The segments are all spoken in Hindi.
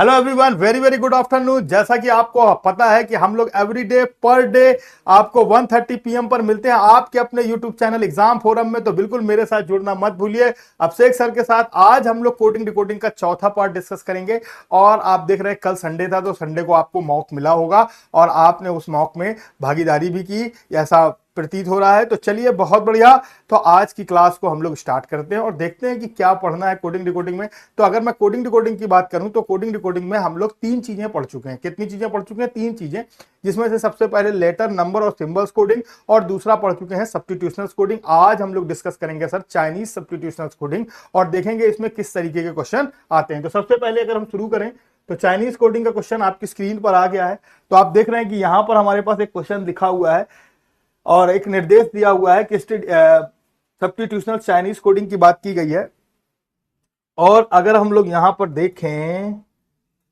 Hello everyone, very very good afternoon. जैसा कि आपको पता है कि हम लोग एवरी डे पर डे आपको 1:30 PM पर मिलते हैं आपके अपने यूट्यूब चैनल एग्जाम फोरम में। तो बिल्कुल मेरे साथ जुड़ना मत भूलिए। अभिषेक सर के साथ आज हम लोग कोडिंग डिकोडिंग का चौथा पार्ट डिस्कस करेंगे। और आप देख रहे हैं कल संडे था, तो संडे को आपको मॉक मिला होगा और आपने उस मॉक में भागीदारी भी की, ऐसा प्रतीत हो रहा है। तो चलिए, बहुत बढ़िया। तो आज की क्लास को हम लोग स्टार्ट करते हैं और देखते हैं कि क्या पढ़ना है कोडिंग डिकोडिंग में। तो अगर मैं कोडिंग डिकोडिंग की बात करूं तो कोडिंग डिकोडिंग में हम लोग तीन चीजें पढ़ चुके हैं। कितनी चीजें पढ़ चुके हैं? तीन चीजें, जिसमें से सबसे पहले लेटर, नंबर और सिंबल्स कोडिंग, और दूसरा पढ़ चुके हैं सब्स्टिट्यूशनल कोडिंग। आज हम लोग डिस्कस करेंगे सर चाइनीज सब्स्टिट्यूशनल कोडिंग और देखेंगे इसमें किस तरीके के क्वेश्चन आते हैं। तो सबसे पहले अगर हम शुरू करें तो चाइनीज कोडिंग का क्वेश्चन आपकी स्क्रीन पर आ गया है। तो आप देख रहे हैं कि यहां पर हमारे पास एक क्वेश्चन लिखा हुआ है और एक निर्देश दिया हुआ है कि सब्स्टिट्यूशनल चाइनीज कोडिंग की बात की गई है। और अगर हम लोग यहां पर देखें,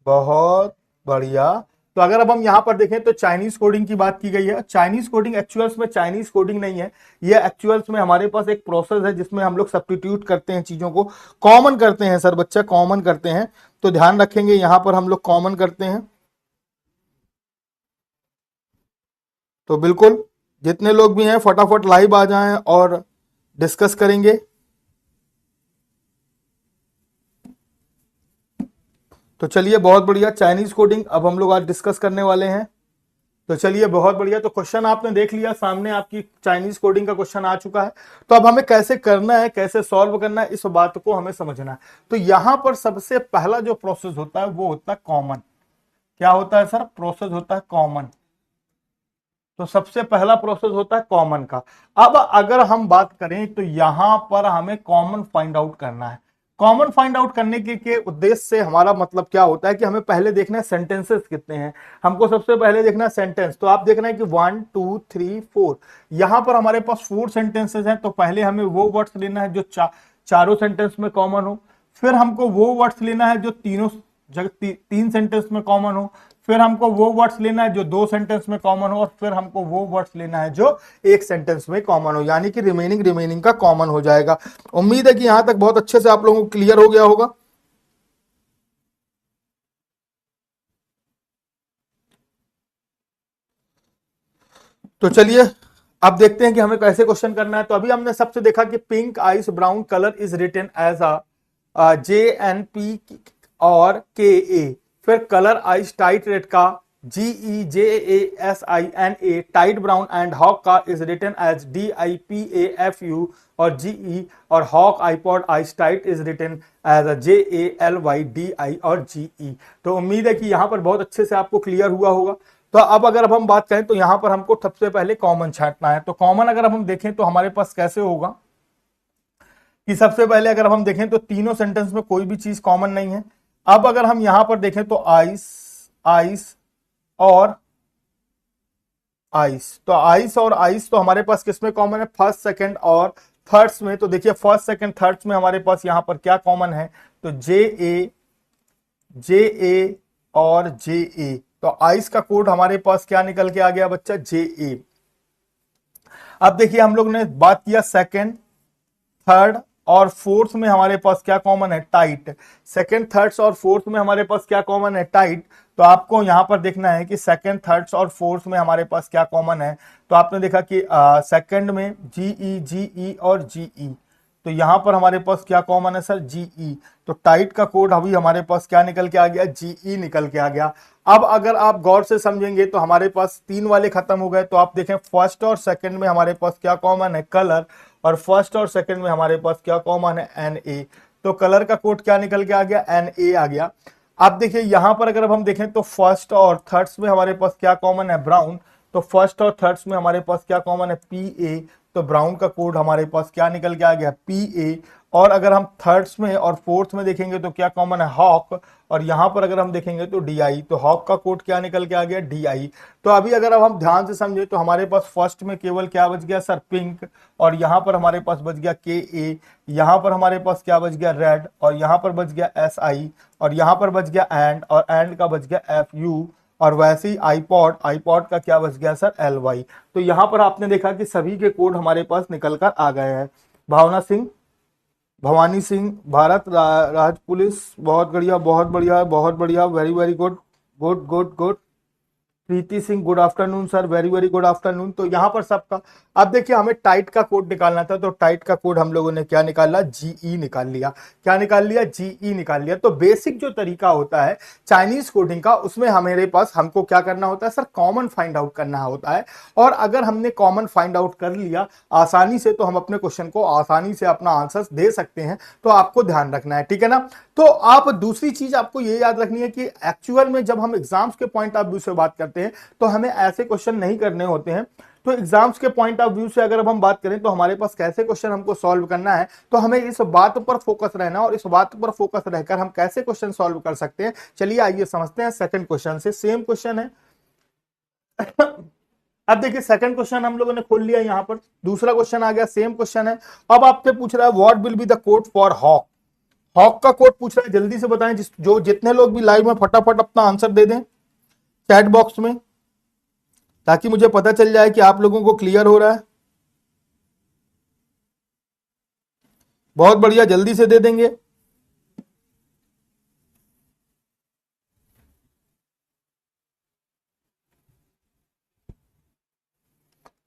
बहुत बढ़िया, तो अगर अब हम यहां पर देखें तो चाइनीज कोडिंग की बात की गई है। चाइनीज कोडिंग एक्चुअल्स में चाइनीज कोडिंग नहीं है, ये एक्चुअल्स में हमारे पास एक प्रोसेस है जिसमें हम लोग सब्स्टिट्यूट करते हैं, चीजों को कॉमन करते हैं। सर बच्चा, कॉमन करते हैं, तो ध्यान रखेंगे यहां पर हम लोग कॉमन करते हैं। तो बिल्कुल जितने लोग भी हैं फटाफट लाइव आ जाएं और डिस्कस करेंगे। तो चलिए, बहुत बढ़िया, चाइनीज कोडिंग अब हम लोग आज डिस्कस करने वाले हैं। तो चलिए, बहुत बढ़िया। तो क्वेश्चन आपने देख लिया, सामने आपकी चाइनीज कोडिंग का क्वेश्चन आ चुका है। तो अब हमें कैसे करना है, कैसे सॉल्व करना है, इस बात को हमें समझना है। तो यहां पर सबसे पहला जो प्रोसेस होता है वो होता है कॉमन। क्या होता है सर? प्रोसेस होता है कॉमन। तो सबसे पहला प्रोसेस होता है कॉमन का। अब अगर हम बात करें तो यहां पर हमें कॉमन फाइंड आउट करना है। कॉमन फाइंड आउट करने के उद्देश्य से हमारा मतलब क्या होता है कि हमें पहले देखना है सेंटेंसेस कितने हैं। हमको सबसे पहले देखना है सेंटेंस। तो आप देख रहे हैं कि 1 2 3 4, यहां पर हमारे पास 4 सेंटेंसेस हैं। तो पहले हमें वो वर्ड्स लेना है जो चारों सेंटेंस में कॉमन हो। फिर हमको वो वर्ड्स लेना है जो तीनों तीन सेंटेंस में कॉमन हो। फिर हमको वो वर्ड्स लेना है जो दो सेंटेंस में कॉमन हो। और फिर हमको वो वर्ड्स लेना है जो एक सेंटेंस में कॉमन हो, यानी कि रिमेनिंग का कॉमन हो जाएगा। उम्मीद है कि यहां तक बहुत अच्छे से आप लोगों को क्लियर हो गया होगा। तो चलिए, अब देखते हैं कि हमें कैसे क्वेश्चन करना है। तो अभी हमने सबसे देखा कि pink ice brown colour is written as JNP और KA। फिर कलर आइस टाइट रेड का GEJASINA, tight brown and hawk का इज रिटन एज DIPAFU और GE। और hawk iPod ice tight is written as JALYDI और GE। तो उम्मीद है कि यहां पर बहुत अच्छे से आपको क्लियर हुआ होगा। तो अब हम बात करें तो यहां पर हमको सबसे पहले कॉमन छांटना है। तो कॉमन अगर हम देखें तो हमारे पास कैसे होगा कि सबसे पहले अगर हम देखें तो तीनों सेंटेंस में कोई भी चीज कॉमन नहीं है। अब अगर हम यहां पर देखें तो आइस, आइस और आइस, तो आइस और आइस तो हमारे पास किसमें कॉमन है? फर्स्ट, सेकंड और थर्ड्स में। तो देखिए, फर्स्ट, सेकंड, थर्ड्स में हमारे पास यहां पर क्या कॉमन है? तो जे ए और JA। तो आइस का कोड हमारे पास क्या निकल के आ गया बच्चा? JA। अब देखिए, हम लोग ने बात किया सेकंड, थर्ड और फोर्थ में हमारे पास क्या कॉमन है? टाइट। सेकंड, थर्ड्स और फोर्थ में हमारे पास क्या कॉमन है? टाइट। तो आपको यहां पर देखना है कि सेकंड, थर्ड्स और फोर्थ में हमारे पास क्या कॉमन है। तो आपने देखा कि सेकंड में GE और GE। तो यहां पर हमारे पास क्या कॉमन है सर? GE। तो टाइट का कोड अभी हमारे पास क्या निकल के आ गया? GE निकल के आ गया। अब अगर आप गौर से समझेंगे तो हमारे पास तीन वाले खत्म हो गए। तो आप देखें, फर्स्ट और सेकंड में हमारे पास क्या कॉमन है? कलर। और फर्स्ट और सेकंड में हमारे पास क्या कॉमन है? NA। तो कलर का कोड क्या निकल के आ गया? NA आ गया। अब देखिए, यहां पर अगर हम देखें तो फर्स्ट और थर्ड्स में हमारे पास क्या कॉमन है? ब्राउन। तो फर्स्ट और थर्ड्स में हमारे पास क्या कॉमन है? PA। तो ब्राउन का कोड हमारे पास क्या निकल के आ गया? PA। और अगर हम थर्ड्स में और फोर्थ में देखेंगे तो क्या कॉमन है? हॉक। और यहां पर अगर हम देखेंगे तो DI। तो हॉक का कोड क्या निकल के आ गया? DI। तो अभी अगर अब हम ध्यान से समझे तो हमारे पास फर्स्ट में केवल क्या बच गया सर? पिंक। और यहां पर हमारे पास बच गया KA। यहां पर हमारे पास क्या बच गया? रेड। और यहां पर बच गया SI। और यहां पर बच गया एंड, और एंड का बच गया FU। और वैसे ही आईपॉड, आईपॉड का क्या बच गया सर? LY। तो यहां पर आपने देखा कि सभी के कोड हमारे पास निकल कर आ गए हैं। भावना सिंह, भवानी सिंह, भारत राज पुलिस, बहुत बढ़िया, बहुत बढ़िया, बहुत बढ़िया, very very good, good good good. Preeti Singh, good afternoon sir, very very good afternoon. तो यहाँ पर सबका, अब देखिए हमें टाइट का कोड निकालना था, तो टाइट का कोड हम लोगों ने क्या निकाला, जीई निकाल लिया। क्या निकाल लिया, जीई निकाल लिया। तो बेसिक जो तरीका होता है चाइनीज कोडिंग का, उसमें हमारे पास हमको क्या करना होता है सर, कॉमन फाइंड आउट करना होता है। और अगर हमने कॉमन फाइंड आउट कर लिया आसानी से, तो हम अपने क्वेश्चन को आसानी से अपना आंसर दे सकते हैं। तो आपको ध्यान रखना है, ठीक है ना। तो आप दूसरी चीज आपको ये याद रखनी है कि एक्चुअल में जब हम एग्जाम्स के पॉइंट ऑफ व्यू से बात करते हैं, तो हमें ऐसे क्वेश्चन नहीं करने होते हैं। तो एग्जाम्स के पॉइंट ऑफ व्यू से अगर अब हम बात करें, तो हमारे पास कैसे क्वेश्चन हमको सॉल्व करना है, तो हमें इस बात पर फोकस रहना, और इस बात पर फोकस रहकर हम कैसे क्वेश्चन सॉल्व कर सकते हैं। चलिए आइए समझते हैं सेकंड क्वेश्चन से। सेम क्वेश्चन है। अब देखिए सेकंड क्वेश्चन हम लोगों ने खोल लिया, यहां पर दूसरा क्वेश्चन आ गया, सेम क्वेश्चन है। अब आपसे पूछ रहा है what will be the code for hawk. Hawk का कोड पूछ रहा है, जल्दी से बताएं, जो जितने लोग भी लाइव में फटाफट अपना आंसर दे दें चैट बॉक्स में, ताकि मुझे पता चल जाए कि आप लोगों को क्लियर हो रहा है। बहुत बढ़िया, जल्दी से दे देंगे।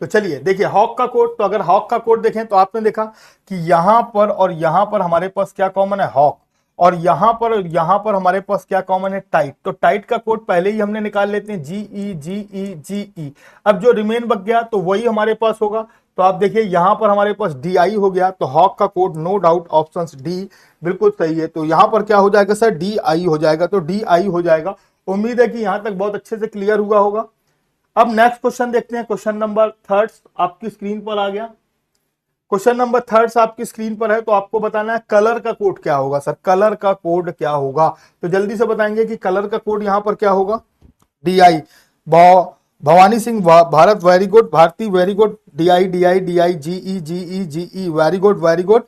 तो चलिए देखिए हॉक का कोड, तो अगर हॉक का कोड देखें तो आपने देखा कि यहां पर और यहां पर हमारे पास क्या कॉमन है, हॉक। और यहां पर और यहां पर हमारे पास क्या कॉमन है, टाइट। तो टाइट का कोड पहले ही हमने निकाल लेते हैं, जीई जीई जीई। अब जो रिमेन बच गया तो वही हमारे पास होगा। तो आप देखिए यहां पर हमारे पास डी आई हो गया, तो हॉक का code no doubt option D बिल्कुल सही है। तो यहां पर क्या हो जाएगा सर, डी आई हो जाएगा, तो डी आई हो जाएगा। उम्मीद है कि यहां तक बहुत अच्छे से क्लियर हुआ होगा। अब नेक्स्ट क्वेश्चन देखते हैं, क्वेश्चन नंबर थर्ड आपकी स्क्रीन पर आ गया। क्वेश्चन नंबर थर्ड आपकी स्क्रीन पर है, तो आपको बताना है कलर का कोड क्या होगा सर, कलर का कोड क्या होगा। तो जल्दी से बताएंगे कि कलर का कोड यहां पर क्या होगा, D I. Bhavani Singh, Bharat very good, Bharati very good, D I D I D I, G E G E G E, very good very good.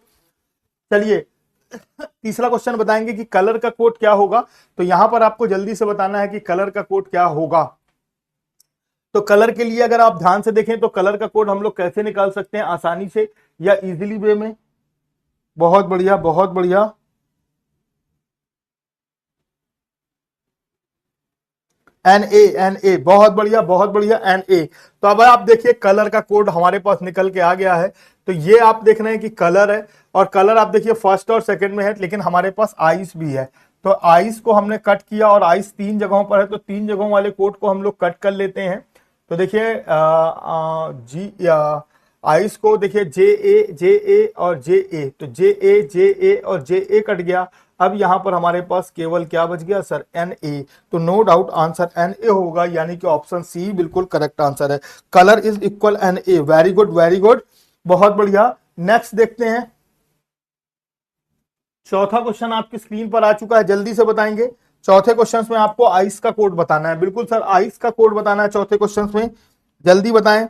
चलिए तीसरा क्वेश्चन बताएंगे कि कलर का कोड क्या होगा। तो यहां पर आपको जल्दी से बताना है कि कलर का कोड क्या होगा। तो कलर के लिए अगर आप ध्यान से देखें, तो कलर का कोड हम लोग कैसे निकाल सकते हैं आसानी से या इजीली वे में। बहुत बढ़िया, बहुत बढ़िया। एन ए, बहुत बढ़िया, बहुत बढ़िया, एन ए। तो अब आप देखिए कलर का कोड हमारे पास निकल के आ गया है। तो ये आप देख रहे हैं कि कलर है, और कलर आप देखिए फर्स्ट और सेकंड में है, लेकिन हमारे पास आइस भी है। तो आइस को हमने कट किया, और आइस तीन जगहों पर है, तो तीन जगहों वाले कोड को हम लोग कट कर लेते हैं। तो देखिए जी आइस को देखिए जे ए और जे ए, तो जे ए और जे ए कट गया। अब यहां पर हमारे पास केवल क्या बच गया सर, एन ए। तो no doubt answer N A होगा, यानी कि ऑप्शन सी बिल्कुल करेक्ट आंसर है। Colour is equal N A, very good very good, बहुत बढ़िया। नेक्स्ट देखते हैं, चौथा क्वेश्चन आपकी स्क्रीन पर आ चुका है, जल्दी से बताएंगे। चौथे क्वेश्चन में आपको आइस का कोड बताना है, बिल्कुल सर आइस का कोड बताना है चौथे क्वेश्चन में, जल्दी बताएं।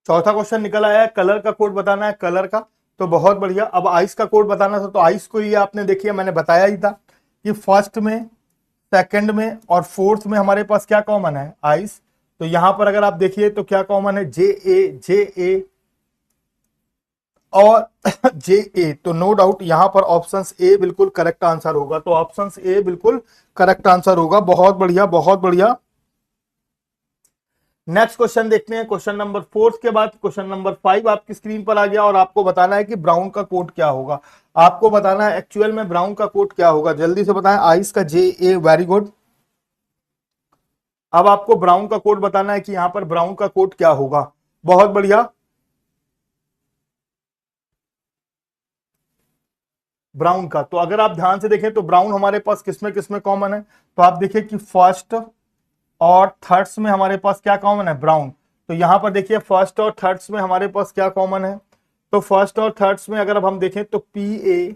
चौथा क्वेश्चन निकल आया है, कलर का कोड बताना है, कलर का। तो बहुत बढ़िया। अब आइस का कोड बताना था, तो आइस को लिए आपने देखिए मैंने बताया ही था कि फर्स्ट में, सेकंड में और फोर्थ में हमारे पास क्या कॉमन है, आइस। तो यहां पर अगर आप देखिए तो क्या कॉमन है, जे ए और जे ए। तो नो डाउट यहां पर ऑप्शन ए बिल्कुल करेक्ट आंसर होगा, तो ऑप्शन ए बिल्कुल करेक्ट आंसर होगा। बहुत बढ़िया, बहुत बढ़िया। नेक्स्ट क्वेश्चन देखते हैं, क्वेश्चन नंबर फोर्थ के बाद क्वेश्चन नंबर 5 आपकी स्क्रीन पर आ गया, और आपको बताना है कि ब्राउन का कोड क्या होगा। आपको बताना है एक्चुअल में ब्राउन का कोड क्या होगा, जल्दी से बताएं। आइस का जे ए, वेरी गुड। अब आपको ब्राउन का कोड बताना है कि यहां पर ब्राउन का कोड क्या होगा। बहुत बढ़िया। ब्राउन का, तो अगर आप ध्यान से देखें तो ब्राउन हमारे पास किसमें किसमें कॉमन है। तो आप देखिए कि फर्स्ट और थर्ड्स में हमारे पास क्या कॉमन है, ब्राउन। तो यहां पर देखिए फर्स्ट और थर्ड्स में हमारे पास क्या कॉमन है। तो फर्स्ट और थर्ड्स में अगर अब हम देखें तो पी ए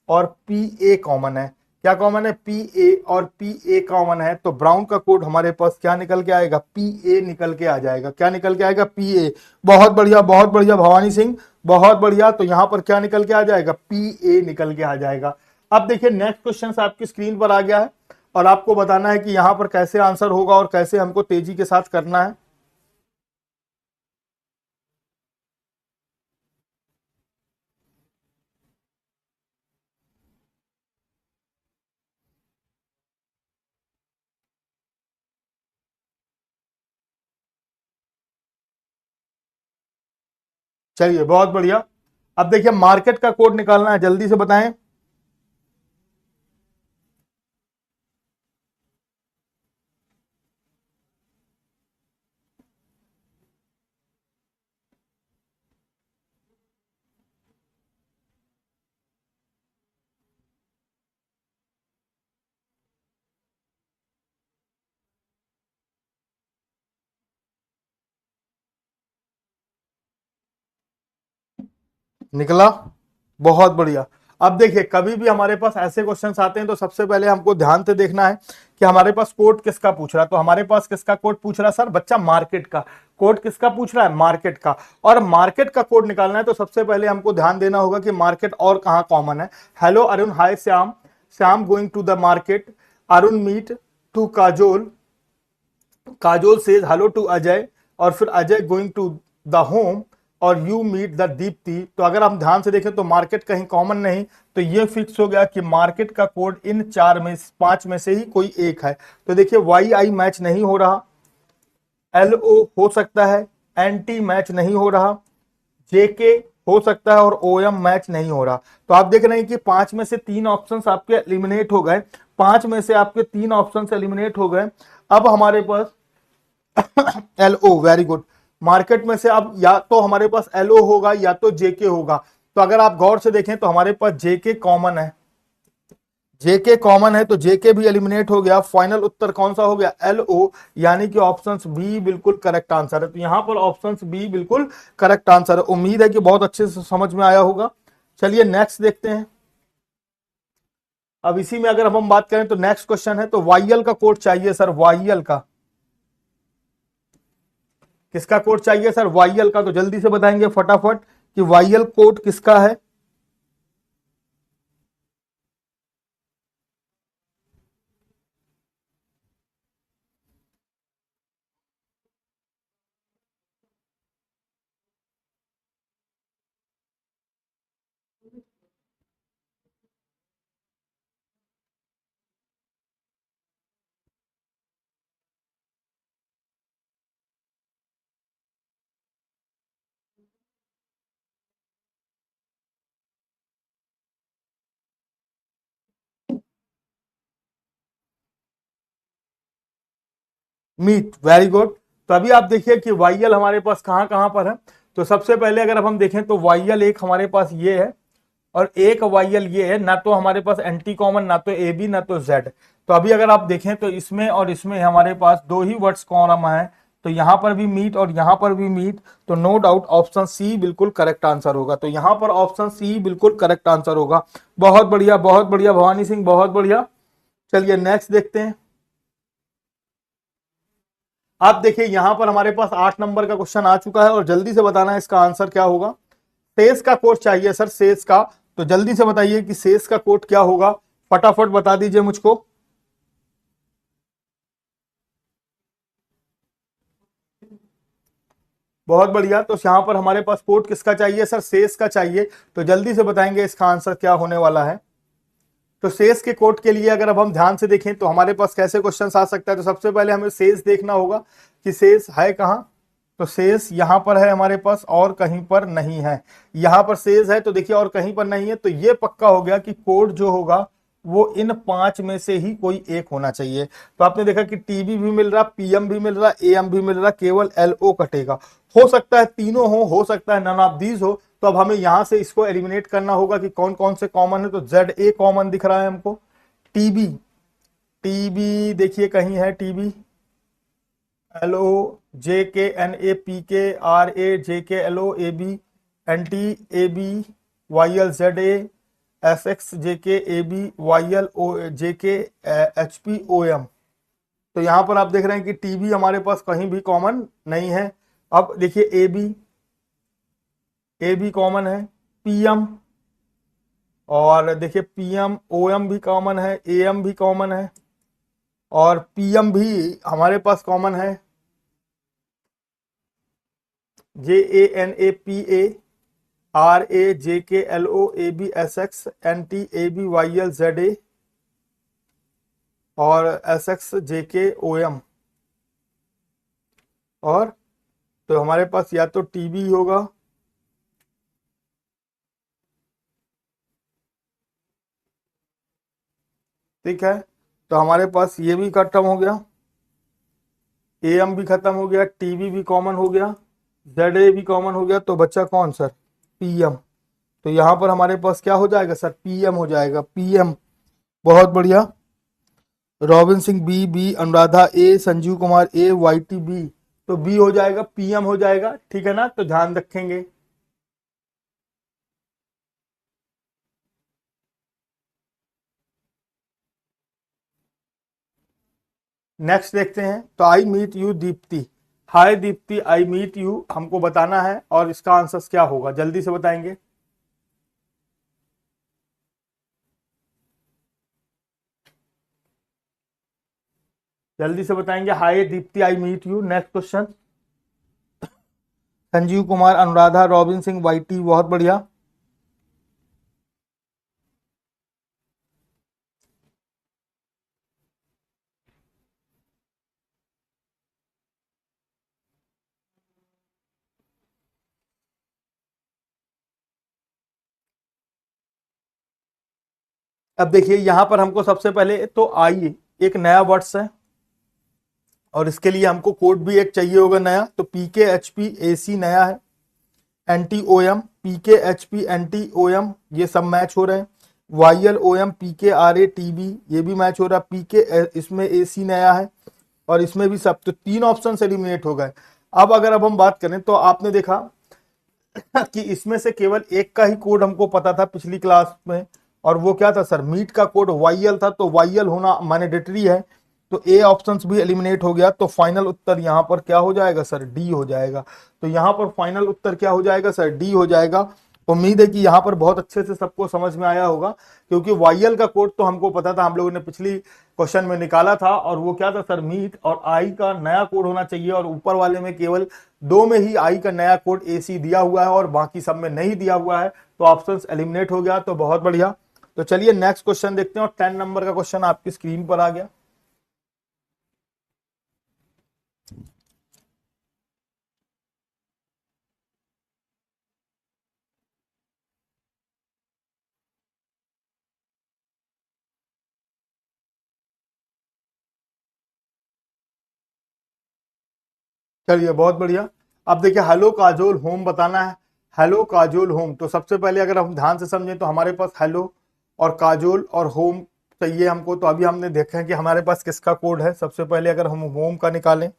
और पी ए कॉमन है। क्या कॉमन है, पी ए और पी ए कॉमन है। तो ब्राउन का कोड हमारे पास क्या निकल के आएगा, पी ए निकल के आ जाएगा। क्या निकल के आएगा, पी ए। बहुत बढ़िया, बहुत बढ़िया भवानी सिंह, बहुत बढ़िया। तो यहां पर क्या निकल के आ जाएगा, पी ए निकल के आ जाएगा। अब देखिए नेक्स्ट क्वेश्चन आपकी स्क्रीन पर आ गया है और आपको बताना है कि यहां पर कैसे आंसर होगा और कैसे हमको तेजी के साथ करना है। चलिए बहुत बढ़िया। अब देखिए मार्केट का कोड निकालना है, जल्दी से बताएं। निकला, बहुत बढ़िया। अब देखिए कभी भी हमारे पास ऐसे क्वेश्चंस आते हैं तो सबसे पहले हमको ध्यान से देखना है कि हमारे पास कोड किसका पूछ रहा है। तो हमारे पास किसका कोड पूछ रहा है सर? बच्चा मार्केट का कोड किसका पूछ रहा है? मार्केट का। और मार्केट का कोड निकालना है तो सबसे पहले हमको ध्यान देना होगा कि मार्केट और कहां कॉमन है। Hello Arun, hi Shyam, Shyam going to the market, Arun meet to Kajol, Kajol says hello to Ajay, और फिर Ajay going to the home, और यू मीट द दीप्ति। तो अगर हम ध्यान से देखें तो मार्केट कहीं कॉमन नहीं, तो ये फिक्स हो गया कि मार्केट का कोड इन चार में पांच में से ही कोई एक है। तो देखिए वाई आई मैच नहीं हो रहा, एल ओ हो सकता है, एन टी मैच नहीं हो रहा, जेके हो सकता है, और ओ एम मैच नहीं हो रहा। तो आप देख रहे हैं कि पांच में से तीन ऑप्शंस आपके एलिमिनेट हो गए, पांच में से आपके तीन ऑप्शंस एलिमिनेट हो गए। अब हमारे पास L O, very good. Market में से अब या तो हमारे पास एल ओ होगा या तो जेके होगा। तो अगर आप गौर से देखें तो हमारे पास जेके कॉमन है, जेके कॉमन है तो जेके भी एलिमिनेट हो गया। फाइनल उत्तर कौन सा हो गया? एल ओ, यानी कि ऑप्शन बी बिल्कुल करेक्ट आंसर है। तो यहां पर ऑप्शन बी बिल्कुल करेक्ट आंसर है। उम्मीद है कि बहुत अच्छे से समझ में आया होगा। चलिए नेक्स्ट देखते हैं। अब इसी में अगर हम बात करें तो नेक्स्ट क्वेश्चन है, तो वाईएल का कोड चाहिए सर, वाईएल का। किसका कोड चाहिए सर? वाईएल का। तो जल्दी से बताएंगे फटाफट कि वाईएल कोड किसका है। Meet, very good. तो अभी आप देखिए कि वाईएल हमारे पास कहां कहां पर है। तो सबसे पहले अगर अब हम देखें तो वाईएल एक हमारे पास ये है और एक वाईएल ये है। ना तो हमारे पास एंटी कॉमन, ना तो ए बी, ना तो जेड। तो अभी अगर आप देखें तो इसमें और इसमें हमारे पास दो ही वर्ड्स कॉमन है। तो यहां पर भी मीट और यहां पर भी मीट। तो नो डाउट ऑप्शन सी बिल्कुल करेक्ट आंसर होगा। तो यहां पर ऑप्शन सी बिल्कुल करेक्ट आंसर होगा। बहुत बढ़िया, बहुत बढ़िया भवानी सिंह, बहुत बढ़िया। चलिए नेक्स्ट देखते हैं। आप देखिए यहां पर हमारे पास 8 नंबर का क्वेश्चन आ चुका है और जल्दी से बताना है इसका आंसर क्या होगा। सेस का कोड चाहिए सर, सेस का। तो जल्दी से बताइए कि सेस का कोड क्या होगा, फटाफट बता दीजिए मुझको। बहुत बढ़िया। तो यहां पर हमारे पास कोड किसका चाहिए सर? सेस का चाहिए। तो जल्दी से बताएंगे इसका आंसर क्या होने वाला है। तो सेस के कोड के लिए अगर अब हम ध्यान से देखें तो हमारे पास कैसे क्वेश्चन आ सकता है। तो सबसे पहले हमें सेस देखना होगा कि सेस है कहां। तो सेस यहां पर है हमारे पास और कहीं पर नहीं है। यहां पर सेस है तो देखिए और कहीं पर नहीं है। तो ये पक्का हो गया कि कोड जो होगा वो इन पांच में से ही कोई एक होना चाहिए। तो आपने देखा कि टीबी भी मिल रहा, पीएम भी मिल रहा, एएम भी मिल रहा, केवल एलओ कटेगा। हो सकता है तीनों हो सकता है नन ऑफ दीज हो। तो अब हमें यहां से इसको एलिमिनेट करना होगा कि कौन कौन से कॉमन है। तो जेड ए कॉमन दिख रहा है हमको। टीबी, टीबी देखिए कहीं है TB, L O, J K N A P K R A, J K L O A B, N T A B, Y L Z A, S X J K A B, Y L O J K H P O M. तो यहां पर आप देख रहे हैं कि टीबी हमारे पास कहीं भी कॉमन नहीं है। अब देखिए A B, A B common है, पीएम, और देखिए पीएम ओएम भी कॉमन है, एएम भी कॉमन है, और पीएम भी हमारे पास कॉमन है, JANAPA, RAJKLOABSXNTABYLZA और SXJKOM। और तो हमारे पास या तो टीबी होगा, ठीक है, तो हमारे पास ये भी खत्म हो गया, एएम भी खत्म हो गया, टीबी भी कॉमन हो गया, ZA भी कॉमन हो गया, तो बच्चा कौन सर? पीएम। तो यहां पर हमारे पास क्या हो जाएगा सर? पीएम हो जाएगा, पीएम। बहुत बढ़िया। Robin Singh B, B Anuradha A, Sanjeev Kumar A, YT B, तो बी हो जाएगा, पीएम हो जाएगा, ठीक है ना, तो ध्यान रखेंगे। नेक्स्ट देखते हैं, तो I meet you Deepti. Hi Deepti, I meet you हमको बताना है, और इसका आंसर क्या होगा जल्दी से बताएंगे। जल्दी से बताएंगे, hi Deepti I meet you. Next question, Sanjeev Kumar, Anuradha, Robin Singh, YT, बहुत बढ़िया। अब देखिए यहां पर हमको सबसे पहले तो आई एक नया वर्ड्स है, और इसके लिए हमको कोड भी एक चाहिए होगा नया, तो PKHP AC नया है, NTOM PKHP NTOM ये सब मैच हो रहे हैं, YLOM PKRATB ये भी मैच हो रहा है, PK इसमें AC नया है, और इसमें भी सब, तो 3 ऑप्शन एलिमिनेट हो गए। अब हम बात करें तो आपने देखा कि इसमें से केवल एक का ही कोड हमको पता था पिछली क्लास में, और वो क्या था सर? मीट का कोड YL था, तो YL होना मैंडेटरी है, तो ए ऑप्शन भी एलिमिनेट हो गया, तो फाइनल उत्तर यहाँ पर क्या हो जाएगा सर? डी हो जाएगा। तो यहाँ पर फाइनल उत्तर क्या हो जाएगा सर? डी हो जाएगा। उम्मीद है कि यहाँ पर बहुत अच्छे से सबको समझ में आया होगा, क्योंकि YL का कोड तो हमको पता था, हम लोगों ने पिछली क्वेश्चन में निकाला था, और वो क्या था सर? मीट, और आई का नया कोड होना चाहिए, और ऊपर वाले में केवल 2 में ही आई का नया कोड AC दिया हुआ है, और बाकी सब में नहीं दिया हुआ है, तो ऑप्शन एलिमिनेट हो गया। तो बहुत बढ़िया। तो चलिए नेक्स्ट क्वेश्चन देखते हैं, और 10 नंबर का क्वेश्चन आपकी स्क्रीन पर आ गया। चलिए बहुत बढ़िया। अब देखिए हेलो काजोल होम बताना है, हेलो काजोल होम, तो सबसे पहले अगर हम ध्यान से समझें तो हमारे पास हेलो और काजोल और होम चाहिए हमको। तो अभी हमने देखा है कि हमारे पास किसका कोड है। सबसे पहले अगर हम होम का निकालें,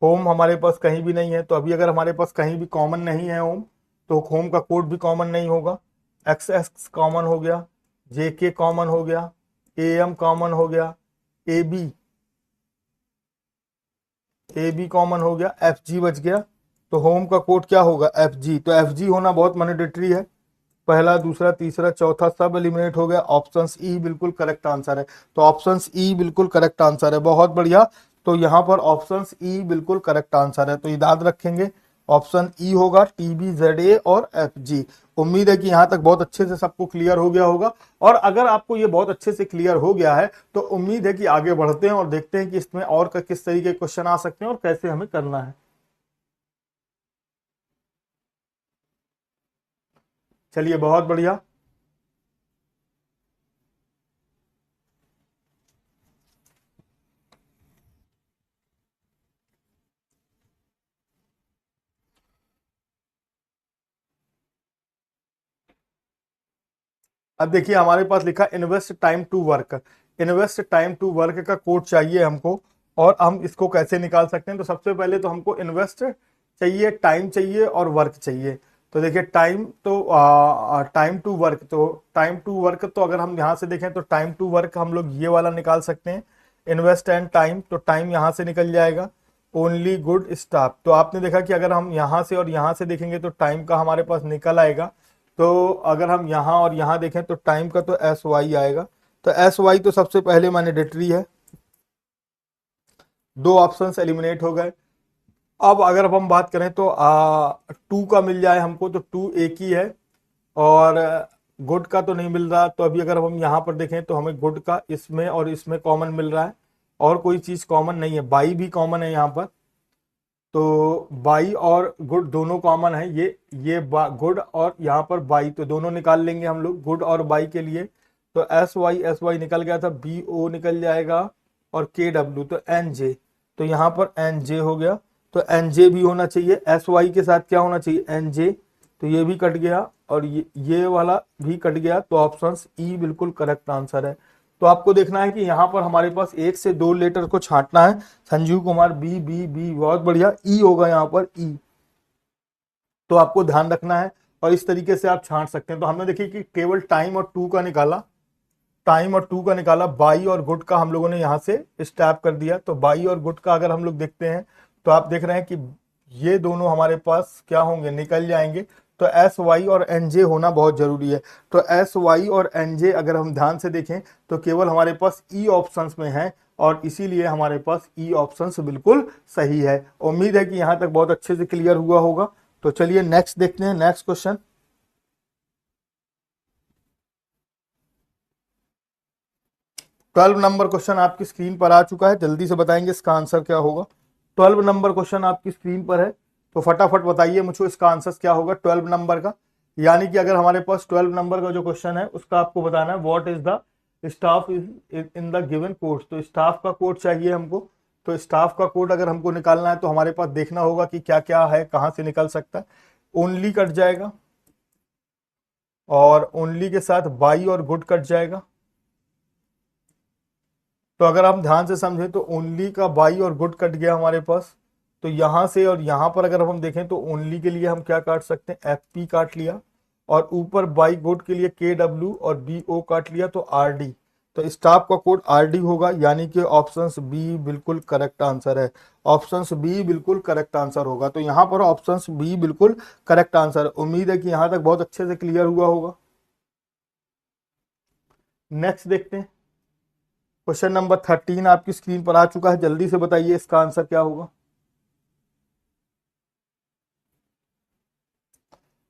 होम हमारे पास कहीं भी नहीं है, तो अभी अगर हमारे पास कहीं भी कॉमन नहीं है होम, तो होम का कोड भी कॉमन नहीं होगा। XS कॉमन हो गया, JK कॉमन हो गया, AM कॉमन हो गया, AB कॉमन हो गया, FG बच गया। तो होम का कोड क्या होगा? FG। तो FG होना बहुत मैंडेटरी है। पहला, दूसरा, तीसरा, चौथा सब एलिमिनेट हो गया। ऑप्शन ई बिल्कुल करेक्ट आंसर है। तो ऑप्शन ई बिल्कुल करेक्ट आंसर है, बहुत बढ़िया। तो यहाँ पर ऑप्शन ई बिल्कुल करेक्ट आंसर है, तो याद रखेंगे ऑप्शन ई होगा, TBZA और FG। उम्मीद है कि यहाँ तक बहुत अच्छे से सबको क्लियर हो गया होगा, और अगर आपको ये बहुत अच्छे से क्लियर हो गया है तो उम्मीद है कि आगे बढ़ते हैं और देखते हैं कि इसमें और किस तरीके के क्वेश्चन आ सकते हैं और कैसे हमें करना है। चलिए बहुत बढ़िया। अब देखिए हमारे पास लिखा invest time to work, invest time to work का कोड चाहिए हमको, और हम इसको कैसे निकाल सकते हैं? तो सबसे पहले तो हमको इन्वेस्ट चाहिए, टाइम चाहिए और वर्क चाहिए। तो देखिए टाइम तो टाइम टू वर्क, तो टाइम टू वर्क, तो अगर हम यहाँ से देखें तो टाइम टू वर्क हम लोग ये वाला निकाल सकते हैं, इन्वेस्ट एंड टाइम, तो टाइम यहाँ से निकल जाएगा। ओनली गुड स्टाफ, तो आपने देखा कि अगर हम यहाँ से और यहाँ से देखेंगे तो टाइम का हमारे पास निकल आएगा तो अगर हम यहाँ और यहाँ देखें तो टाइम का तो एस वाई आएगा, तो एस वाई तो सबसे पहले मैंडेटरी है, दो ऑप्शंस एलिमिनेट हो गए। अब अगर अब हम बात करें तो टू का मिल जाए हमको, तो टू एक ही है और गुड का तो नहीं मिल रहा। तो अभी अगर हम यहाँ पर देखें तो हमें गुड का इसमें और इसमें कॉमन मिल रहा है, और कोई चीज कॉमन नहीं है। बाई भी कॉमन है यहाँ पर, तो बाई और गुड दोनों कॉमन है। ये गुड और यहाँ पर बाई, तो दोनों निकाल लेंगे हम लोग गुड और बाई के लिए। तो एस वाई निकल गया था, बी ओ निकल जाएगा और के डब्ल्यू, तो एन जे, तो यहाँ पर एन जे हो गया। तो एन जे भी होना चाहिए, एस वाई के साथ क्या होना चाहिए, एन जे, तो ये भी कट गया और ये वाला भी कट गया। तो ऑप्शन ई बिल्कुल करेक्ट आंसर है। तो आपको देखना है कि यहाँ पर हमारे पास एक से दो लेटर को छांटना है। Sanjeev Kumar B B B, बहुत बढ़िया, ई होगा यहाँ पर ई, तो आपको ध्यान रखना है और इस तरीके से आप छांट सकते हैं। तो हमने देखिए कि केवल टाइम और टू का निकाला, टाइम और टू का निकाला, बाई और गुड का हम लोगों ने यहाँ से स्टैप कर दिया। तो बाई और गुड का अगर हम लोग देखते हैं तो आप देख रहे हैं कि ये दोनों हमारे पास क्या होंगे, निकल जाएंगे। तो एस वाई और एन जे होना बहुत जरूरी है। तो एस वाई और एन जे अगर हम ध्यान से देखें तो केवल हमारे पास ई ऑप्शंस में है, और इसीलिए हमारे पास ई ऑप्शंस बिल्कुल सही है। उम्मीद है कि यहां तक बहुत अच्छे से क्लियर हुआ होगा। तो चलिए नेक्स्ट देखते हैं, नेक्स्ट क्वेश्चन। 12 नंबर क्वेश्चन आपकी स्क्रीन पर आ चुका है, जल्दी से बताएंगे इसका आंसर क्या होगा। 12 नंबर क्वेश्चन आपकी स्क्रीन पर है, तो फटाफट बताइए मुझे इसका आंसर क्या होगा 12 नंबर का। यानी कि अगर हमारे पास 12 नंबर का जो क्वेश्चन है उसका आपको बताना है what is the staff is in the given code. तो स्टाफ का कोड चाहिए हमको। तो स्टाफ का कोड अगर हमको निकालना है तो हमारे पास देखना होगा कि क्या क्या है, कहाँ से निकल सकता है। ओनली कट जाएगा और ओनली के साथ बाई और गुड कट जाएगा। तो अगर हम ध्यान से समझें तो ओनली का बाई और गुड कट गया हमारे पास। तो यहां से और यहां पर अगर हम देखें तो ओनली के लिए हम क्या काट सकते हैं, एफ पी काट लिया, और ऊपर बाई गुड के लिए के डब्ल्यू और बी ओ काट लिया, तो आर डी। तो स्टाफ का कोड आर डी होगा, यानी कि ऑप्शन बी बिल्कुल करेक्ट आंसर है। ऑप्शन बी बिल्कुल करेक्ट आंसर होगा। तो यहाँ पर ऑप्शन बी बिल्कुल करेक्ट आंसर। उम्मीद है कि यहां तक बहुत अच्छे से क्लियर हुआ होगा। नेक्स्ट देखते हैं, क्वेश्चन नंबर 13 आपकी स्क्रीन पर आ चुका है, जल्दी से बताइए इसका आंसर क्या होगा।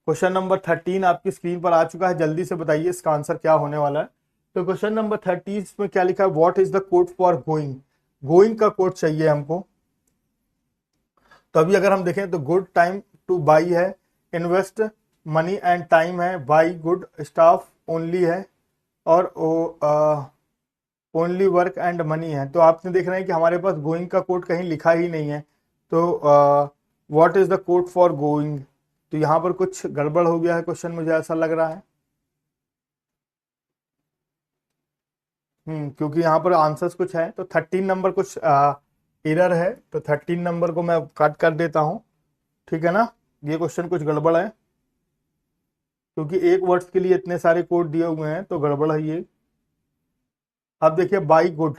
क्वेश्चन नंबर 13 आपकी स्क्रीन पर आ चुका है, जल्दी से बताइए इसका आंसर क्या होने वाला है। तो क्वेश्चन नंबर 30 में क्या लिखा है, what is the code for going. Going का कोड चाहिए हमको। तो अभी अगर हम देखें तो गुड टाइम टू बाई है, इन्वेस्ट मनी एंड टाइम है, बाई गुड, स्टाफ ओनली है, और ओनली वर्क एंड मनी है। तो आपने देख रहे हैं कि हमारे पास गोइंग का कोड कहीं लिखा ही नहीं है। तो what is the code for going, तो यहाँ पर कुछ गड़बड़ हो गया है क्वेश्चन, मुझे ऐसा लग रहा है। क्योंकि यहाँ पर आंसर्स कुछ है, तो 13 नंबर कुछ एरर है, तो 13 नंबर को मैं कट कर देता हूँ, ठीक है ना। ये क्वेश्चन कुछ गड़बड़ है, क्योंकि एक वर्ड्स के लिए इतने सारे कोड दिए हुए हैं, तो गड़बड़ है ये। अब देखिए बाई गुड,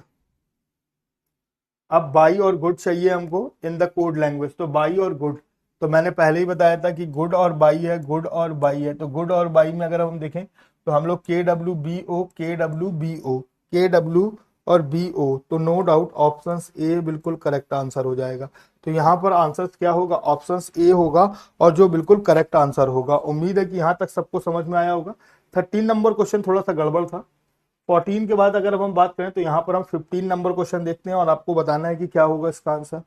अब बाई और गुड चाहिए हमको इन द कोड लैंग्वेज। तो बाई और गुड, तो मैंने पहले ही बताया था कि गुड और बाई है, गुड और बाई है। तो गुड और बाई में अगर हम देखें तो हम लोग के डब्ल्यू बी ओ, के डब्ल्यू बी ओ, के डब्ल्यू और बी ओ, तो नो डाउट ऑप्शन ए बिल्कुल करेक्ट आंसर हो जाएगा। तो यहाँ पर आंसर क्या होगा, ऑप्शन ए होगा, और जो बिल्कुल करेक्ट आंसर होगा। उम्मीद है कि यहाँ तक सबको समझ में आया होगा। 13 नंबर क्वेश्चन थोड़ा सा गड़बड़ था। 14 के बाद अगर हम बात करें तो यहाँ पर हम 15 नंबर क्वेश्चन देखते हैं, और आपको बताना है कि क्या होगा इसका आंसर।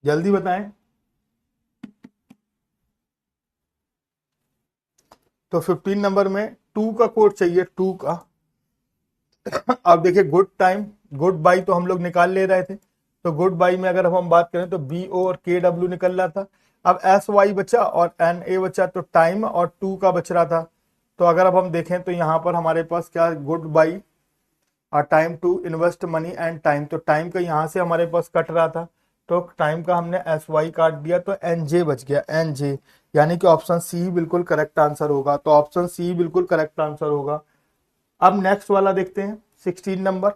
जल्दी बताएं। तो 15 नंबर में टू का कोड चाहिए, टू का। अब देखिए गुड टाइम, गुड बाई तो हम लोग निकाल ले रहे थे। तो गुड बाई में अगर हम बात करें तो बी ओ और के डब्ल्यू निकल रहा था। अब एस वाई बचा और एन ए बचा, तो टाइम और टू का बच रहा था। तो अगर अब हम देखें तो यहाँ पर हमारे पास क्या, गुड बाई और time to invest money and time, तो टाइम का यहाँ से हमारे पास कट रहा था। तो टाइम का हमने एस वाई काट दिया तो एन जे बच गया, एन जे, यानी कि ऑप्शन सी बिल्कुल करेक्ट आंसर होगा। तो ऑप्शन सी बिल्कुल करेक्ट आंसर होगा। अब नेक्स्ट वाला देखते हैं 16 नंबर।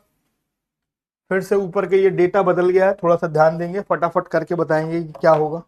फिर से ऊपर के ये डेटा बदल गया है, थोड़ा सा ध्यान देंगे, फटाफट करके बताएंगे कि क्या होगा।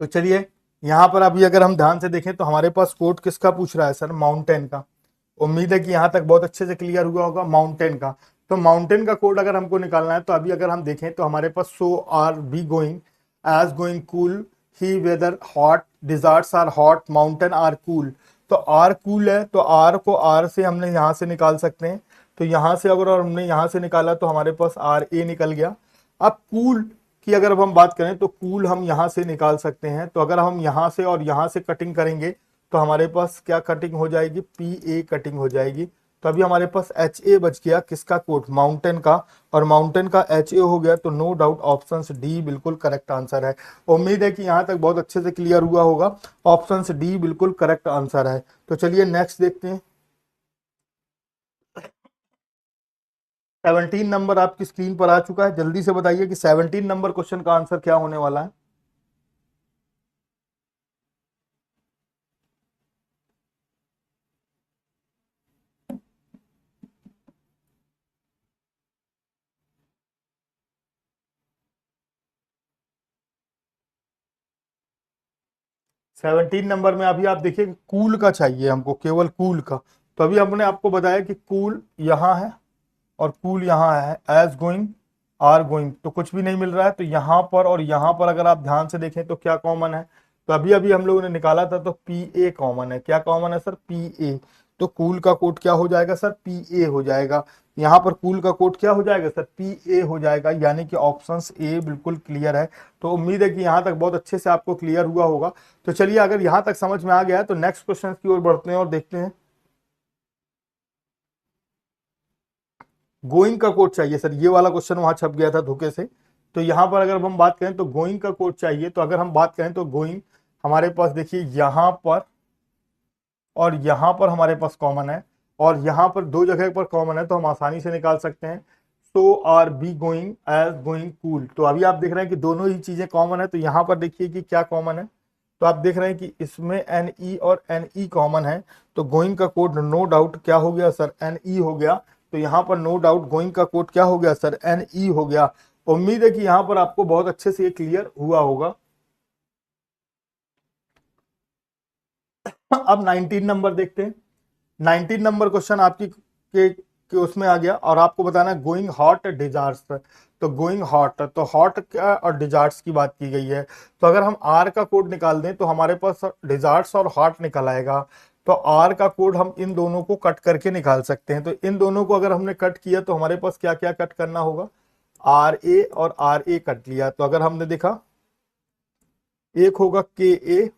तो चलिए यहाँ पर अभी अगर हम ध्यान से देखें तो हमारे पास कोड किसका पूछ रहा है सर, माउंटेन का। उम्मीद है कि यहाँ तक बहुत अच्छे से क्लियर हुआ होगा माउंटेन का। तो माउंटेन का कोड अगर हमको निकालना है तो अभी अगर हम देखें तो हमारे पास so are be going, as going cool, he weather hot, deserts are hot, mountain are cool. तो आर कूल है तो आर को आर से हमने यहाँ से निकाल सकते हैं। तो यहाँ से अगर हमने यहाँ से निकाला तो हमारे पास आर ए निकल गया। अब कूल की अगर अब हम बात करें तो कूल हम यहाँ से निकाल सकते हैं। तो अगर हम यहाँ से और यहाँ से कटिंग करेंगे तो हमारे पास क्या कटिंग हो जाएगी, पी ए कटिंग हो जाएगी। तो अभी हमारे पास एच ए बच गया, किसका कोड, माउंटेन का, और माउंटेन का एच ए हो गया। तो नो डाउट ऑप्शन डी बिल्कुल करेक्ट आंसर है। उम्मीद है कि यहाँ तक बहुत अच्छे से क्लियर हुआ होगा, ऑप्शन डी बिल्कुल करेक्ट आंसर है। तो चलिए नेक्स्ट देखते हैं। 17 नंबर आपकी स्क्रीन पर आ चुका है, जल्दी से बताइए कि 17 नंबर क्वेश्चन का आंसर क्या होने वाला है। 17 नंबर में अभी आप देखिए कूल का चाहिए हमको, केवल कूल का। तो अभी हमने आपको बताया कि कूल यहाँ है और कूल यहाँ है, एज गोइंग, आर गोइंग, तो कुछ भी नहीं मिल रहा है। तो यहाँ पर और यहाँ पर अगर आप ध्यान से देखें तो क्या कॉमन है, तो अभी अभी हम लोगों ने निकाला था तो पी ए कॉमन है। क्या कॉमन है सर, पी ए। तो कूल का कोड क्या हो जाएगा सर, पी ए हो जाएगा। यहाँ पर कूल का कोड क्या हो जाएगा सर, पी ए हो जाएगा, यानी कि ऑप्शन ए बिल्कुल क्लियर है। तो उम्मीद है कि यहाँ तक बहुत अच्छे से आपको क्लियर हुआ होगा। तो चलिए अगर यहाँ तक समझ में आ गया है तो नेक्स्ट क्वेश्चन की ओर बढ़ते हैं और देखते हैं। गोइंग का कोड चाहिए सर, ये वाला क्वेश्चन वहां छप गया था धोखे से। तो यहां पर अगर हम बात करें तो गोइंग का कोड चाहिए। तो अगर हम बात करें तो गोइंग हमारे पास देखिए यहां पर और यहां पर हमारे पास कॉमन है, और यहां पर दो जगह पर कॉमन है, तो हम आसानी से निकाल सकते हैं। So are be going, as going cool. तो अभी आप देख रहे हैं कि दोनों ही चीजें कॉमन है। तो यहां पर देखिए कि क्या कॉमन है, तो आप देख रहे हैं कि इसमें एन ई और एन ई कॉमन है। तो गोइंग का कोड नो डाउट क्या हो गया सर, एन ई हो गया। तो यहाँ पर नो डाउट गोइंग का कोड क्या हो गया सर, एन ई हो गया। उम्मीद है कि यहाँ पर आपको बहुत अच्छे से ये क्लियर हुआ होगा। अब 19 नंबर देखते हैं। 19 नंबर क्वेश्चन आपकी के उसमें आ गया और आपको बताना है गोइंग हॉट डिजार्ट्स। तो गोइंग हॉट, तो हॉट क्या और डिजार्ट्स की बात की गई है। तो अगर हम आर का कोड निकाल दें तो हमारे पास डिजार्ट्स और हॉट निकल आएगा। तो आर का कोड हम इन दोनों को कट करके निकाल सकते हैं। तो इन दोनों को अगर हमने कट किया तो हमारे पास क्या क्या कट करना होगा, आर ए और आर ए कट लिया। तो अगर हमने देखा एक होगा के ए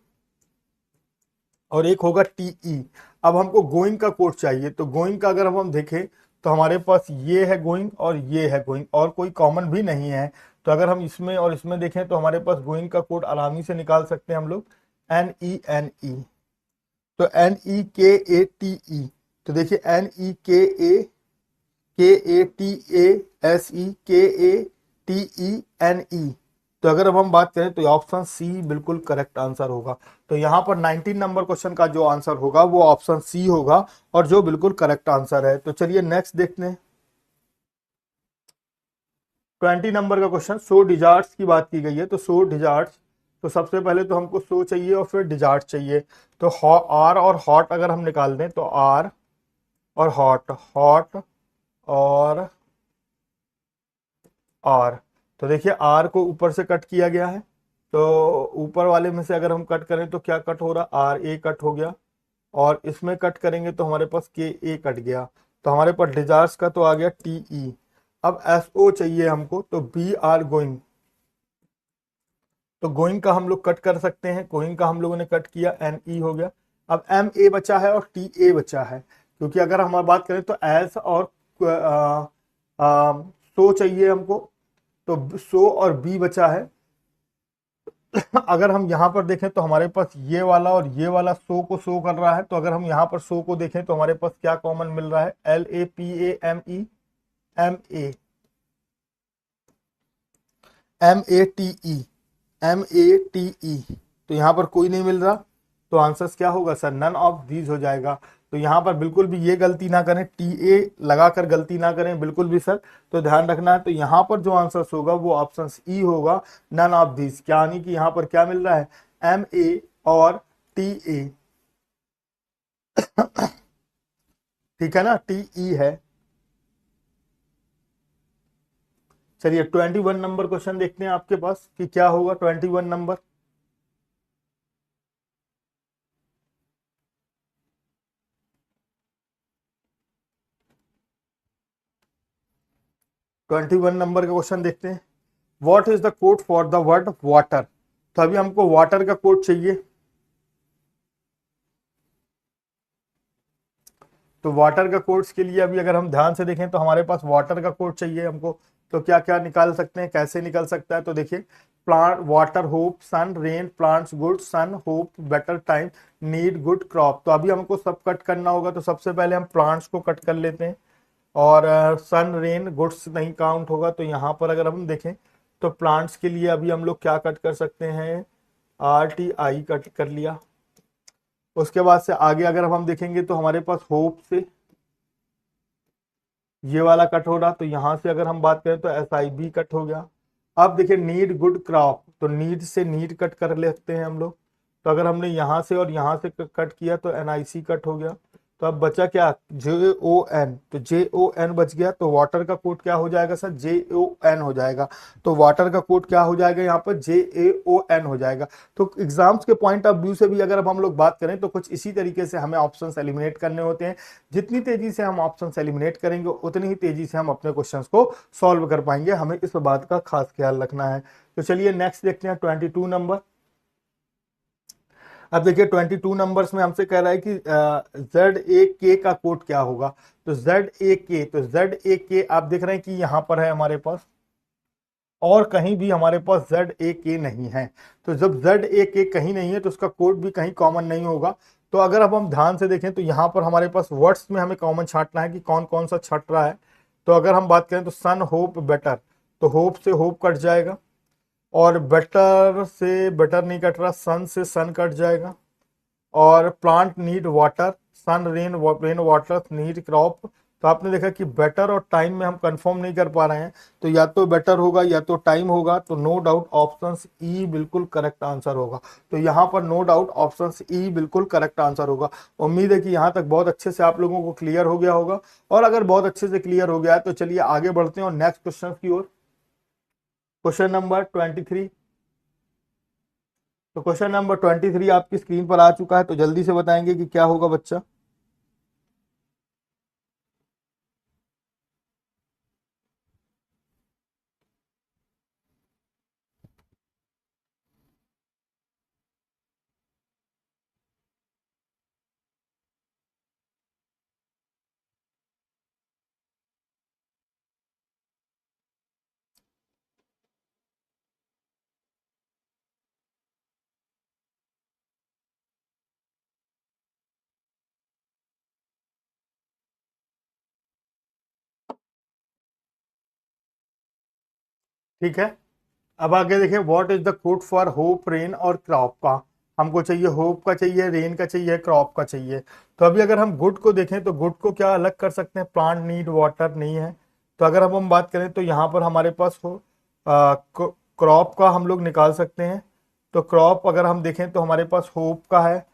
और एक होगा टीई। अब हमको गोइंग का कोड चाहिए। तो गोइंग का अगर हम देखें तो हमारे पास ये है गोइंग और ये है गोइंग, और कोई कॉमन भी नहीं है। तो अगर हम इसमें और इसमें देखें तो हमारे पास गोइंग का कोड आसानी से निकाल सकते हैं हम लोग, एन ई एन ई। तो एन ई के ए टी ई। तो देखिए एन ई के A T A S E के ए टी ई एन ई। तो अगर अब हम बात करें तो ऑप्शन सी बिल्कुल करेक्ट आंसर होगा। तो यहाँ पर 19 नंबर क्वेश्चन का जो आंसर होगा वो ऑप्शन सी होगा, और जो बिल्कुल करेक्ट आंसर है। तो चलिए नेक्स्ट देखते हैं। 20 नंबर का क्वेश्चन, सो डिजार्ट्स की बात की गई है। तो सो डिजार्ट्स, तो सबसे पहले तो हमको सो चाहिए और फिर डिजार्ट चाहिए। तो आर और हॉट अगर हम निकाल दें तो आर और हॉट, हॉट और आर। तो देखिए आर को ऊपर से कट किया गया है, तो ऊपर वाले में से अगर हम कट करें तो क्या कट हो रहा, आर ए कट हो गया, और इसमें कट करेंगे तो हमारे पास के ए कट गया। तो हमारे पास डिजार्ट्स का तो आ गया टी ई। अब एस ओ चाहिए हमको, तो बी आर गोइंग। तो गोइंग का हम लोग कट कर सकते हैं, गोइंग का हम लोगों ने कट किया, एन ई हो गया। अब एम ए बचा है और टी ए बचा है, क्योंकि अगर हम बात करें तो एस और सो चाहिए हमको, तो सो और बी बचा है। अगर हम यहाँ पर देखें तो हमारे पास ये वाला और ये वाला सो को शो कर रहा है, तो अगर हम यहाँ पर सो को देखें तो हमारे पास क्या कॉमन मिल रहा है, L A P A M E, M A, M A T E, M A T E. तो यहाँ पर कोई नहीं मिल रहा, तो आंसर क्या होगा सर, नन ऑफ दीज हो जाएगा। तो यहाँ पर बिल्कुल भी ये गलती ना करें, टी ए लगाकर गलती ना करें बिल्कुल भी सर, तो ध्यान रखना है। तो यहाँ पर जो आंसर होगा वो ऑप्शन ई होगा, नन ऑफ दीज। क्या यानी कि यहाँ पर क्या मिल रहा है, एम ए और टी ए, ठीक है ना, टी ई है। चलिए 21 नंबर क्वेश्चन देखते हैं आपके पास कि क्या होगा 21 नंबर। 21 नंबर का क्वेश्चन देखते हैं। What is the code for the word water. तो अभी हमको वाटर का कोड चाहिए, तो वाटर का कोड्स के लिए अभी अगर हम ध्यान से देखें तो हमारे पास वाटर का कोड चाहिए हमको। तो क्या क्या निकाल सकते हैं, कैसे निकल सकता है, तो देखिए plant water hope sun rain plants good sun hope better time need good crop. तो अभी हमको सब कट करना होगा, तो सबसे पहले हम प्लांट्स को कट कर लेते हैं, और सन रेन गुड्स नहीं काउंट होगा। तो यहाँ पर अगर हम देखें तो प्लांट्स के लिए अभी हम लोग क्या कट कर सकते हैं, आर टी आई कट कर लिया। उसके बाद से आगे अगर हम देखेंगे तो हमारे पास होप से ये वाला कट हो रहा, तो यहां से अगर हम बात करें तो एस आई बी कट हो गया। अब देखिए नीड गुड क्रॉप, तो नीड से नीड कट कर लेते हैं हम लोग। तो अगर हमने यहां से और यहां से कट किया तो एन आई सी कट हो गया। तो अब बचा क्या, जे ओ एन, तो जे ओ एन बच गया। तो वाटर का कोड क्या हो जाएगा सर, जे ओ एन हो जाएगा। तो वाटर का कोड क्या हो जाएगा यहाँ पर, जे ए ओ एन हो जाएगा। तो एग्जाम्स के पॉइंट ऑफ व्यू से भी अगर अब हम लोग बात करें तो कुछ इसी तरीके से हमें ऑप्शंस एलिमिनेट करने होते हैं। जितनी तेजी से हम ऑप्शंस एलिमिनेट करेंगे उतनी ही तेजी से हम अपने क्वेश्चंस को सॉल्व कर पाएंगे, हमें इस बात का खास ख्याल रखना है। तो चलिए नेक्स्ट देखते हैं 22 नंबर। अब देखिए 22 नंबर्स में हमसे कह रहा है कि जेड ए के का कोड क्या होगा। तो जेड ए के, तो जेड ए के आप देख रहे हैं कि यहां पर है हमारे पास, और कहीं भी हमारे पास जेड ए के नहीं है। तो जब जेड ए के कहीं नहीं है तो उसका कोड भी कहीं कॉमन नहीं होगा। तो अगर अब हम ध्यान से देखें तो यहाँ पर हमारे पास वर्ड्स में हमें कॉमन छांटना है कि कौन कौन सा छट रहा है। तो अगर हम बात करें तो सन होप बेटर, तो होप से होप कट जाएगा, और बेटर से बेटर नहीं कट रहा, सन से सन कट जाएगा, और plant need water, sun rain rain water need crop. तो आपने देखा कि बेटर और टाइम में हम कंफर्म नहीं कर पा रहे हैं, तो या तो बेटर होगा या तो टाइम होगा। तो नो डाउट ऑप्शन ई बिल्कुल करेक्ट आंसर होगा। तो यहाँ पर नो डाउट ऑप्शन ई बिल्कुल करेक्ट आंसर होगा। उम्मीद है कि यहाँ तक बहुत अच्छे से आप लोगों को क्लियर हो गया होगा, और अगर बहुत अच्छे से क्लियर हो गया है तो चलिए आगे बढ़ते हैं और नेक्स्ट क्वेश्चन की ओर। Question number 23। तो क्वेश्चन नंबर 23 आपकी स्क्रीन पर आ चुका है, तो जल्दी से बताएंगे कि क्या होगा बच्चा। ठीक है, अब आगे देखिए what is the code for hope rain और क्रॉप का। हमको चाहिए होप का चाहिए, रेन का चाहिए, क्रॉप का चाहिए। तो अभी अगर हम गुड को देखें तो गुड को क्या अलग कर सकते हैं, प्लांट नीड वाटर नहीं है, तो अगर अब हम बात करें तो यहाँ पर हमारे पास हो क्रॉप का हम लोग निकाल सकते हैं। तो क्रॉप अगर हम देखें तो हमारे पास होप का है,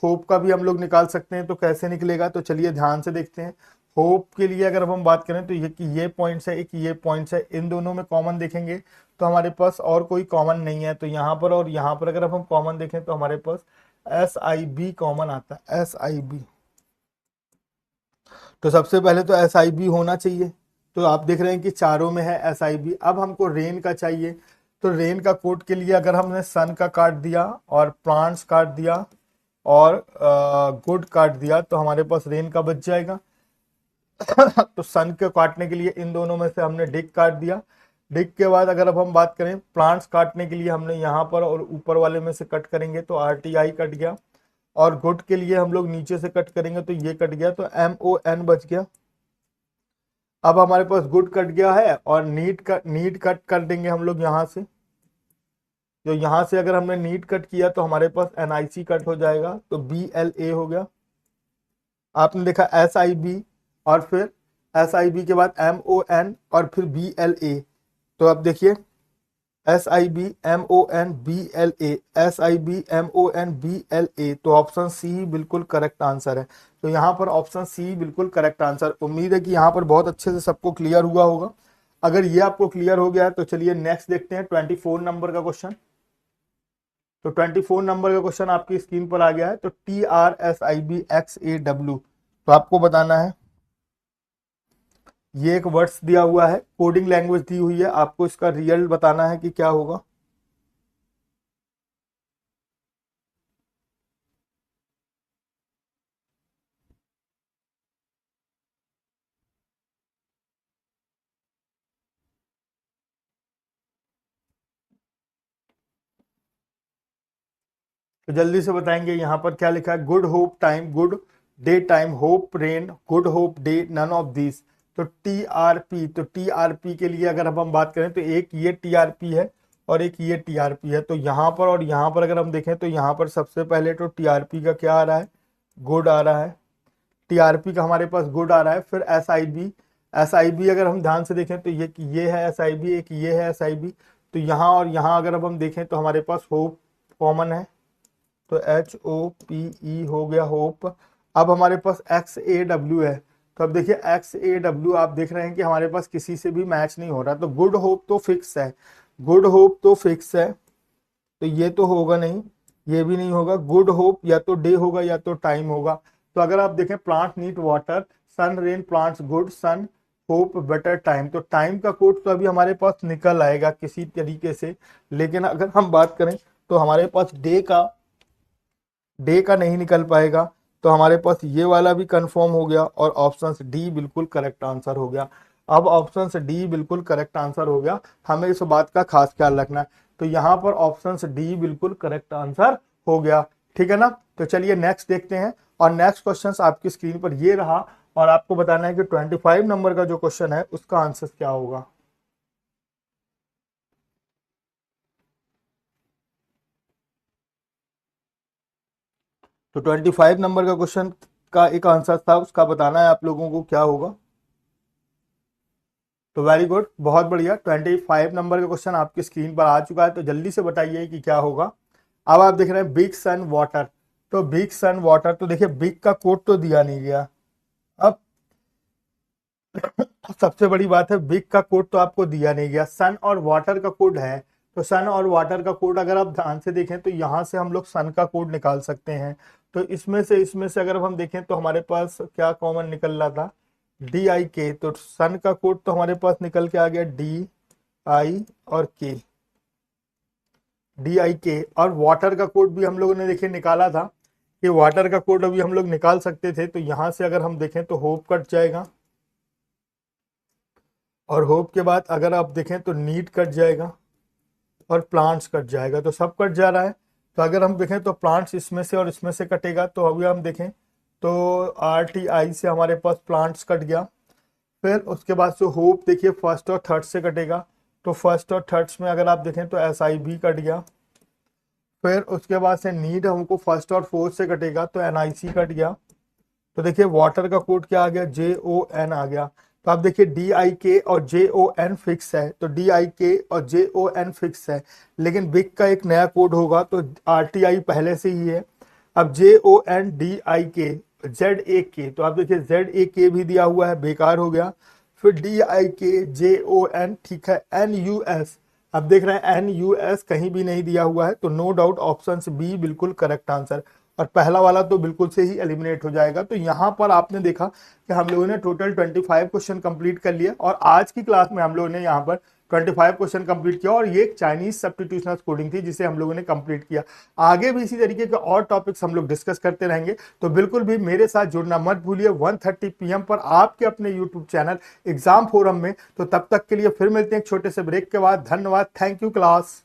होप का भी हम लोग निकाल सकते हैं। तो कैसे निकलेगा, तो चलिए ध्यान से देखते हैं। होप के लिए अगर अब हम बात करें तो ये पॉइंट्स है, एक ये पॉइंट्स है, इन दोनों में कॉमन देखेंगे तो हमारे पास और कोई कॉमन नहीं है। तो यहाँ पर और यहाँ पर अगर अब हम कॉमन देखें तो हमारे पास SIB कॉमन आता है, SIB। तो सबसे पहले तो SIB होना चाहिए। तो आप देख रहे हैं कि चारों में है SIB। अब हमको रेन का चाहिए। तो रेन का कोड के लिए अगर हमने सन का काट दिया और प्लांट्स काट दिया और गुड काट दिया तो हमारे पास रेन का बच जाएगा। तो सन के काटने के लिए इन दोनों में से हमने डिग काट दिया। डिग के बाद अगर अब हम बात करें प्लांट्स काटने के लिए हमने यहाँ पर और ऊपर वाले में से कट करेंगे तो RTI कट गया। और गुड के लिए हम लोग नीचे से कट करेंगे तो ये कट गया, तो MON बच गया। अब हमारे पास गुड कट गया है और नीड कट कर देंगे हम लोग यहाँ से। जो यहाँ से अगर हमने नीड कट किया तो हमारे पास NIC कट हो जाएगा, तो BLA हो गया। आपने देखा SIB और फिर SIB के बाद MON और फिर BLA। तो अब देखिए SIB MON BLA, SIB MON BLA। तो ऑप्शन सी बिल्कुल करेक्ट आंसर है। तो यहाँ पर ऑप्शन सी बिल्कुल करेक्ट आंसर। उम्मीद है कि यहाँ पर बहुत अच्छे से सबको क्लियर हुआ होगा। अगर ये आपको क्लियर हो गया है तो चलिए नेक्स्ट देखते हैं 24 नंबर का क्वेश्चन। तो 24 नंबर का क्वेश्चन आपकी स्क्रीन पर आ गया है। तो TRSIBXAW, तो आपको बताना है, ये एक वर्ड्स दिया हुआ है, कोडिंग लैंग्वेज दी हुई है, आपको इसका रियल बताना है कि क्या होगा। तो जल्दी से बताएंगे यहाँ पर क्या लिखा है। Good hope time, good day time, hope rain, good hope day, none of this. तो TRP, तो TRP के लिए अगर अब हम बात करें तो एक ये TRP है और एक ये TRP है। तो यहाँ पर और यहाँ पर अगर हम देखें तो यहाँ पर सबसे पहले तो TRP का क्या आ रहा है, गुड आ रहा है। TRP का हमारे पास गुड आ रहा है। फिर SIB अगर हम ध्यान से देखें तो ये है SIB, एक ये है SIB। तो यहाँ और यहाँ अगर अब हम देखें तो हमारे पास होप कॉमन है, तो HOPE हो गया होप। अब हमारे पास XAW है। तो अब देखिए XAW आप देख रहे हैं कि हमारे पास किसी से भी मैच नहीं हो रहा। तो गुड होप तो फिक्स है, गुड होप तो फिक्स है, तो ये तो होगा नहीं, ये भी नहीं होगा। गुड होप या तो डे होगा या तो टाइम होगा। तो अगर आप देखें plant need water, sun rain plants good, sun hope better time. तो टाइम का कोड तो अभी हमारे पास निकल आएगा किसी तरीके से, लेकिन अगर हम बात करें तो हमारे पास डे का नहीं निकल पाएगा। तो हमारे पास ये वाला भी कंफर्म हो गया और ऑप्शन डी बिल्कुल करेक्ट आंसर हो गया। अब ऑप्शन डी बिल्कुल करेक्ट आंसर हो गया, हमें इस बात का खास ख्याल रखना है। तो यहाँ पर ऑप्शन डी बिल्कुल करेक्ट आंसर हो गया, ठीक है ना। तो चलिए नेक्स्ट देखते हैं। और नेक्स्ट क्वेश्चन आपकी स्क्रीन पर ये रहा और आपको बताना है कि 25 नंबर का जो क्वेश्चन है उसका आंसर क्या होगा। तो 25 नंबर का क्वेश्चन का एक आंसर था, उसका बताना है आप लोगों को क्या होगा। तो वेरी गुड, बहुत बढ़िया। 25 नंबर का क्वेश्चन आपकी स्क्रीन पर आ चुका है। तो जल्दी से बताइए कि क्या होगा। अब आप देख रहे हैं बिग सन वाटर। तो बिग सन वाटर, तो देखिए बिग का कोड तो दिया नहीं गया। अब सबसे बड़ी बात है, बिग का कोड तो आपको दिया नहीं गया, सन और वाटर का कोड है। तो सन और वाटर का कोड अगर आप ध्यान से देखें तो यहां से हम लोग सन का कोड निकाल सकते हैं। तो इसमें से अगर हम देखें तो हमारे पास क्या कॉमन निकल रहा था, DIK। तो सन का कोड तो हमारे पास निकल के आ गया DI और K, DIK। और वाटर का कोड भी हम लोगों ने देखिए निकाला था कि वाटर का कोड अभी हम लोग निकाल सकते थे। तो यहां से अगर हम देखें तो होप कट जाएगा और होप के बाद अगर आप देखें तो नीड कट जाएगा और प्लांट्स कट जाएगा। तो सब कट जा रहा है। तो अगर हम देखें तो प्लांट्स इसमें से और इसमें से कटेगा। तो अभी हम देखें तो RTI से हमारे पास प्लांट्स कट गया। फिर उसके बाद से होप देखिए फर्स्ट और थर्ड से कटेगा। तो फर्स्ट और थर्ड्स में अगर आप देखें तो SIB कट गया। फिर उसके बाद से नीड हमको फर्स्ट और फोर्थ से कटेगा, तो NIC कट गया। तो देखिए वाटर का कोड क्या आ गया, JON आ गया। तो आप देखिए डी आई के और जे ओ एन फिक्स है, तो डी आई के और जे ओ एन फिक्स है, लेकिन बिग का एक नया कोड होगा तो आर टी आई पहले से ही है। अब जे ओ एन डी आई के जेड ए के, तो आप देखिए जेड ए के भी दिया हुआ है, बेकार हो गया। फिर डी आई के जे ओ एन, ठीक है, एन यू एस, अब देख रहे हैं एन यू एस कहीं भी नहीं दिया हुआ है, तो नो डाउट ऑप्शन बी बिल्कुल करेक्ट आंसर, और पहला वाला तो बिल्कुल से ही एलिमिनेट हो जाएगा। तो यहाँ पर आपने देखा कि हम लोगों ने टोटल 25 क्वेश्चन कंप्लीट कर लिया, और आज की क्लास में हम लोगों ने यहाँ पर 25 क्वेश्चन कंप्लीट किया, और ये एक चाइनीज सब्स्टिट्यूशनल कोडिंग थी जिसे हम लोगों ने कंप्लीट किया। आगे भी इसी तरीके के और टॉपिक्स हम लोग डिस्कस करते रहेंगे, तो बिल्कुल भी मेरे साथ जुड़ना मत भूलिए 1:30 PM पर आपके अपने यूट्यूब चैनल एग्जाम फोरम में। तो तब तक के लिए फिर मिलते हैं एक छोटे से ब्रेक के बाद। धन्यवाद, थैंक यू क्लास।